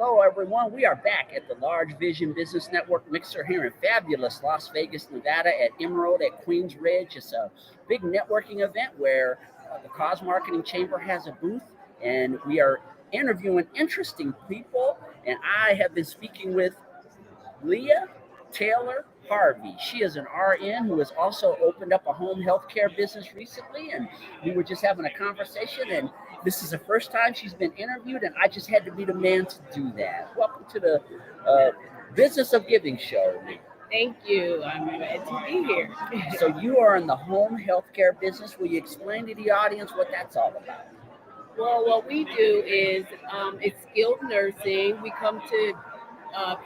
Hello, everyone. We are back at the Large Vision Business Network Mixer here in fabulous Las Vegas, Nevada at Emerald at Queens Ridge. It's a big networking event where the Cause Marketing Chamber has a booth, and we are interviewing interesting people. And I have been speaking with Leah Taylor Harvey. She is an RN who has also opened up a home health care business recently, and we were just having a conversation. And this is the first time she's been interviewed, and I just had to be the man to do that. Welcome to the uh, Business of Giving show, Leah. Thank you. I'm glad to be here. So you are in the home health care business. Will you explain to the audience what that's all about? Well, what we do is it's skilled nursing. We come to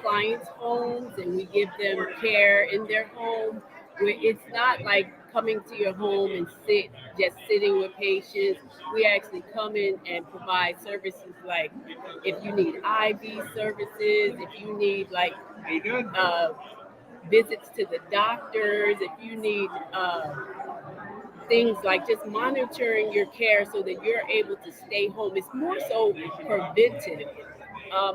clients' homes and we give them care in their home. It's not like coming to your home and just sitting with patients. We actually come in and provide services like if you need IV services, if you need like uh, visits to the doctors, if you need things like just monitoring your care so that you're able to stay home. It's more so preventive.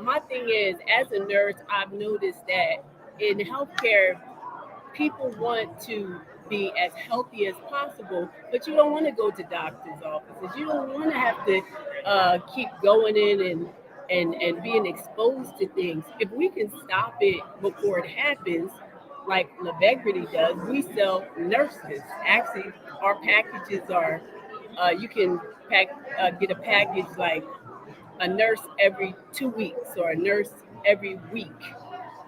My thing is, as a nurse, I've noticed that in healthcare, people want to be as healthy as possible, but you don't want to go to doctor's offices. You don't want to have to keep going in and being exposed to things. If we can stop it before it happens, like Levegrity does, we sell nurses. Actually, our packages are you can get a package like a nurse every 2 weeks or a nurse every week.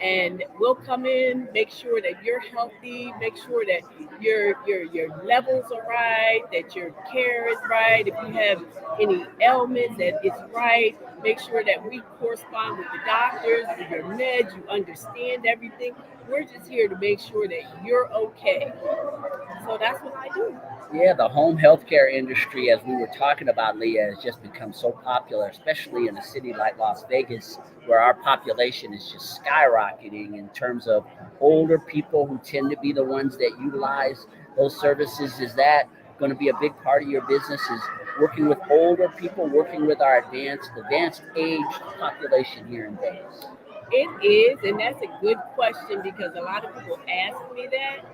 And we'll come in, make sure that you're healthy, make sure that your levels are right, that your care is right. If you have any ailments, that it's right. Make sure that we correspond with the doctors, with your meds, you understand everything. We're just here to make sure that you're okay. So that's what I do. Yeah, the home healthcare industry, as we were talking about, Leah, has just become so popular, especially in a city like Las Vegas, where our population is just skyrocketing in terms of older people who tend to be the ones that utilize those services. Is that going to be a big part of your business? Is working with older people, working with our advanced age population here in Vegas? It is, and that's a good question because a lot of people ask me that.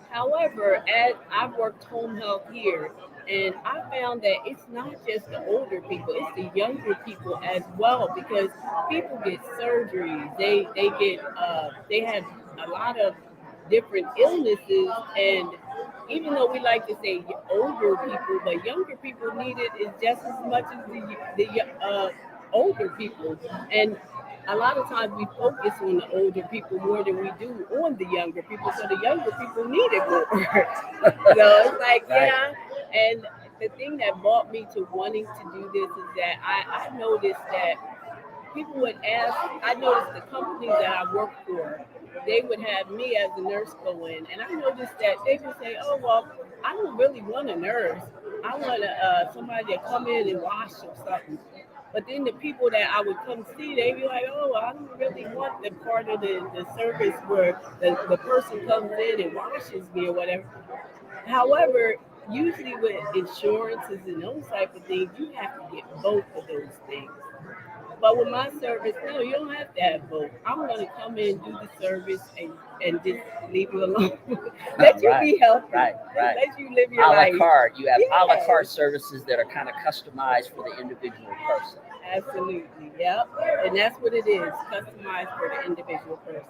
However, as I've worked home health here, and I found that it's not just the older people, it's the younger people as well because people get surgeries, they have a lot of different illnesses, and even though we like to say older people, but younger people need it is just as much as the older people, and a lot of times we focus on the older people more than we do on the younger people, so the younger people need it more. So it's like, Right. yeah. And the thing that brought me to wanting to do this is that I noticed that people would ask, I noticed the companies that I worked for, they would have me as a nurse go in, and I noticed that they would say, oh, well, I don't really want a nurse. I want somebody to come in and wash or something. But then the people that I would come see, they'd be like, oh, I don't really want the part of the service where the person comes in and washes me or whatever. However, usually with insurances and those type of things, you have to get both of those things. But with my service, no, you don't have to have both. I'm going to come in, do the service, and just leave you alone. Let you Right, be healthy. right, right. Let you live A your la life. carte, you have a la carte Yes, services that are kind of customized for the individual person. absolutely. Yep. And that's what it is, customized for the individual person.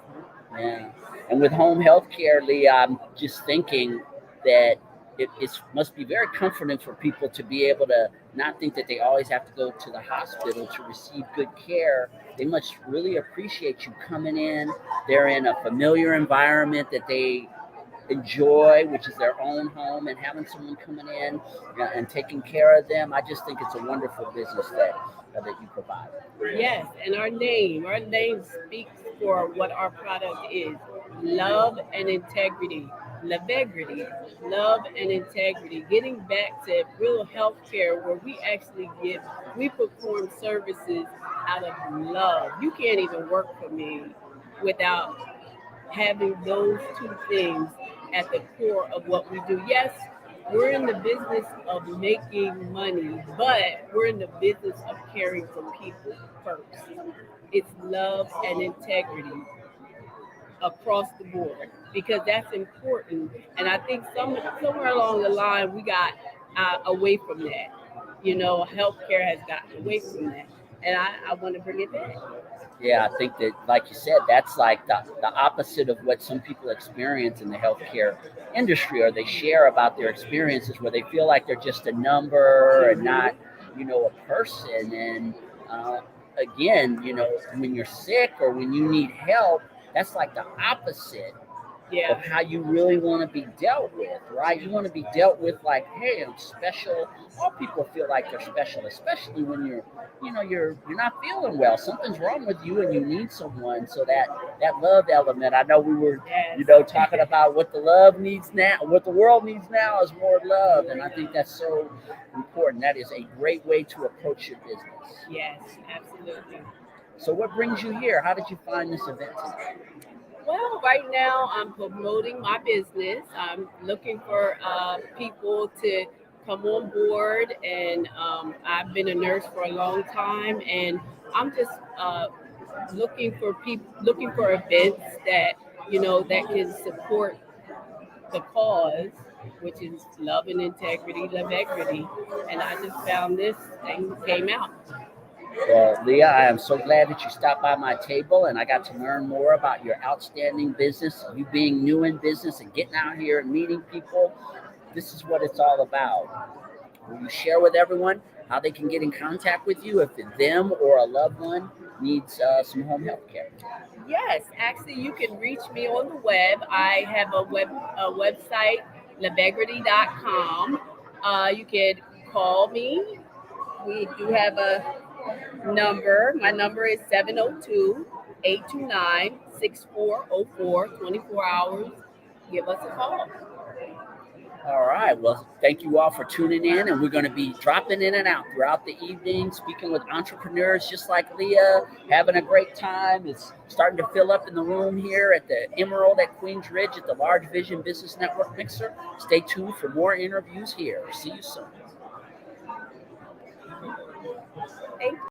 Yeah. And with home health care, Lee, I'm just thinking that it must be very comforting for people to be able to not think that they always have to go to the hospital to receive good care. They must really appreciate you coming in. They're in a familiar environment that they enjoy, which is their own home, and having someone coming in and taking care of them. I just think it's a wonderful business that you provide. Yes, and our name speaks for what our product is: love and integrity. Levegrity, love and integrity. Getting back to real healthcare, where we perform services out of love. You can't even work for me without having those two things at the core of what we do. Yes, we're in the business of making money, but we're in the business of caring for people first. It's love and integrity across the board because that's important. And I think somewhere along the line we got away from that. You know, healthcare has gotten away from that, and I want to bring it back. Yeah, I think that, like you said, that's like the opposite of what some people experience in the healthcare industry, or they share about their experiences where they feel like they're just a number and not, a person. And uh, again, when you're sick or when you need help, that's like the opposite of Yeah, how you really want to be dealt with, right? You want to be dealt with like, hey, I'm special. All people feel like they're special, especially when you're not feeling well. Something's wrong with you, and you need someone. So that love element. I know we were, yes, talking about what the love needs now, what the world needs now is more love, and I think that's so important. That is a great way to approach your business. yes, absolutely. So, what brings you here? How did you find this event today? Well, right now I'm promoting my business. I'm looking for people to come on board, and I've been a nurse for a long time, and I'm just looking for people, looking for events that that can support the cause, which is love and integrity, love equity, and I just found this thing came out. Well, Leah, I am so glad that you stopped by my table and I got to learn more about your outstanding business, you being new in business and getting out here and meeting people. This is what it's all about. Will you share with everyone how they can get in contact with you if them or a loved one needs some home health care? Yes, actually, you can reach me on the web. I have a website, lebegrity.com. You can call me. We do have a number. My number is 702-829-6404. 24 hours. Give us a call. All right. Well, thank you all for tuning in, and we're going to be dropping in and out throughout the evening, speaking with entrepreneurs just like Leah, having a great time. It's starting to fill up in the room here at the Emerald at Queens Ridge at the Large Vision Business Network Mixer. Stay tuned for more interviews here. See you soon. Thank